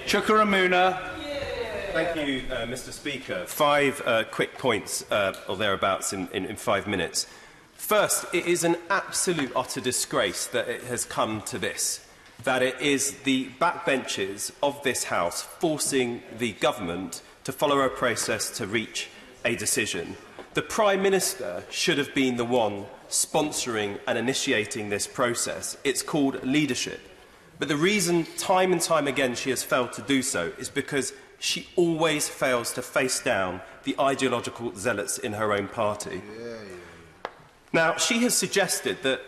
Chuka Umunna. Thank you, Mr. Speaker. Five quick points, or thereabouts, in 5 minutes. First, it is an absolute utter disgrace that it has come to this, that it is the backbenches of this House forcing the government to follow a process to reach a decision. The Prime Minister should have been the one sponsoring and initiating this process. It's called leadership. But the reason, time and time again, she has failed to do so is because she always fails to face down the ideological zealots in her own party. Now, she has suggested that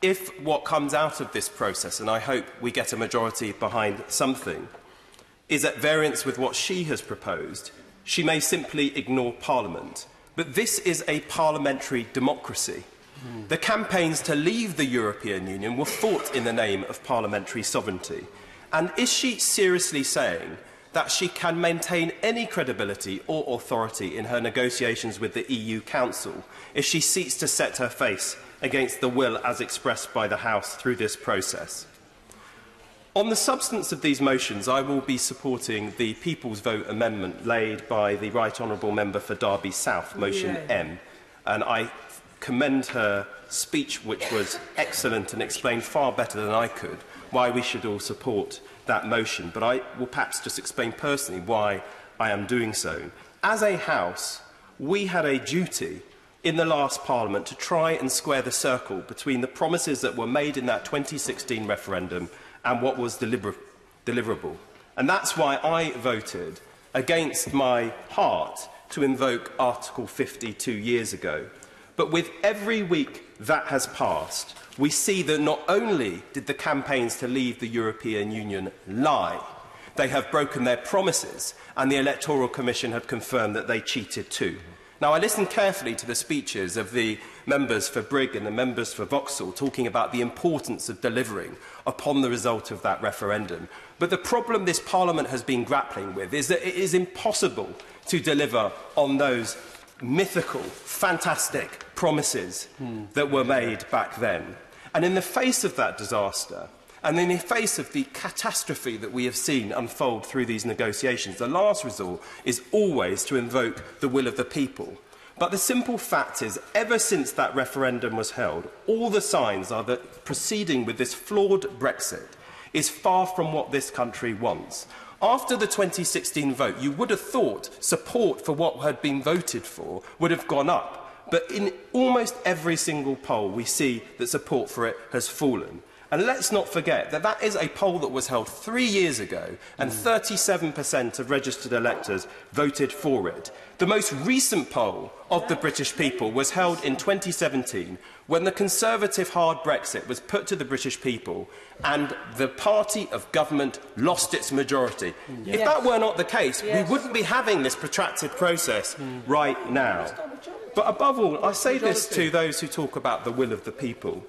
if what comes out of this process, and I hope we get a majority behind something, is at variance with what she has proposed, she may simply ignore Parliament. But this is a parliamentary democracy. The campaigns to leave the European Union were fought in the name of parliamentary sovereignty. And is she seriously saying that she can maintain any credibility or authority in her negotiations with the EU Council if she seeks to set her face against the will as expressed by the House through this process? On the substance of these motions, I will be supporting the People's Vote amendment laid by the Right Honourable Member for Derby South, motion M, and I commend her speech, which was excellent and explained far better than I could why we should all support that motion. But I will perhaps just explain personally why I am doing so. As a House, we had a duty in the last Parliament to try and square the circle between the promises that were made in that 2016 referendum and what was deliverable. And that's why I voted against my heart to invoke Article 50 2 years ago. But with every week that has passed, we see that not only did the campaigns to leave the European Union lie, they have broken their promises, and the Electoral Commission have confirmed that they cheated too. Now, I listened carefully to the speeches of the members for Brigg and the members for Vauxhall talking about the importance of delivering upon the result of that referendum. But the problem this Parliament has been grappling with is that it is impossible to deliver on those mythical, fantastic promises that were made back then. And in the face of that disaster, and in the face of the catastrophe that we have seen unfold through these negotiations, the last resort is always to invoke the will of the people. But the simple fact is, ever since that referendum was held, all the signs are that proceeding with this flawed Brexit is far from what this country wants. After the 2016 vote, you would have thought support for what had been voted for would have gone up. But in almost every single poll, we see that support for it has fallen. And let's not forget that that is a poll that was held 3 years ago, and 37% of registered electors voted for it. The most recent poll of the British people was held in 2017, when the Conservative hard Brexit was put to the British people, and the party of government lost its majority. If that were not the case, we wouldn't be having this protracted process right now. But above all, I say this to those who talk about the will of the people.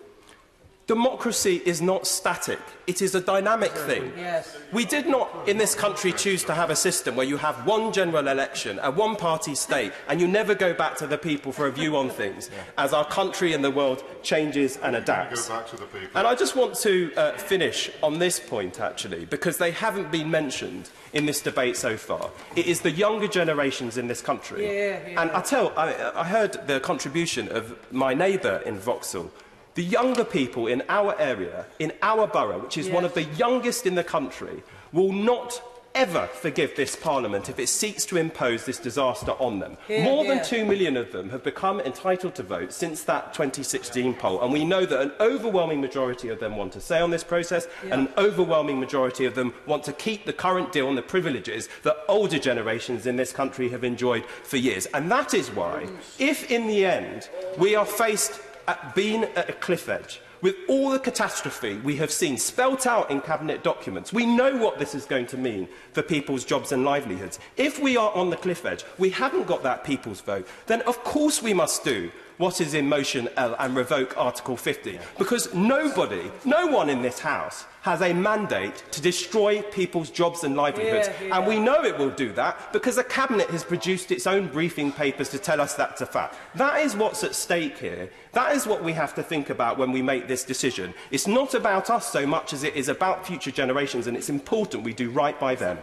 Democracy is not static. It is a dynamic thing. We did not, in this country, choose to have a system where you have one general election, a one-party state, and you never go back to the people for a view on things, as our country and the world changes and adapts. And I just want to finish on this point, actually, because they haven't been mentioned in this debate so far. It is the younger generations in this country. And I heard the contribution of my neighbour in Vauxhall. The younger people in our area, in our borough, which is one of the youngest in the country, will not ever forgive this Parliament if it seeks to impose this disaster on them. More than 2 million of them have become entitled to vote since that 2016 poll, and we know that an overwhelming majority of them want to stay on this process, and an overwhelming majority of them want to keep the current deal and the privileges that older generations in this country have enjoyed for years. And that is why, if in the end we are faced at being at a cliff edge, with all the catastrophe we have seen spelt out in cabinet documents, we know what this is going to mean for people's jobs and livelihoods. If we are on the cliff edge, we haven't got that people's vote, then of course we must do what is in motion L and revoke Article 50, because no one in this House has a mandate to destroy people's jobs and livelihoods. And we know it will do that because the Cabinet has produced its own briefing papers to tell us that's a fact. That is what's at stake here. That is what we have to think about when we make this decision. It's not about us so much as it is about future generations, and it's important we do right by them.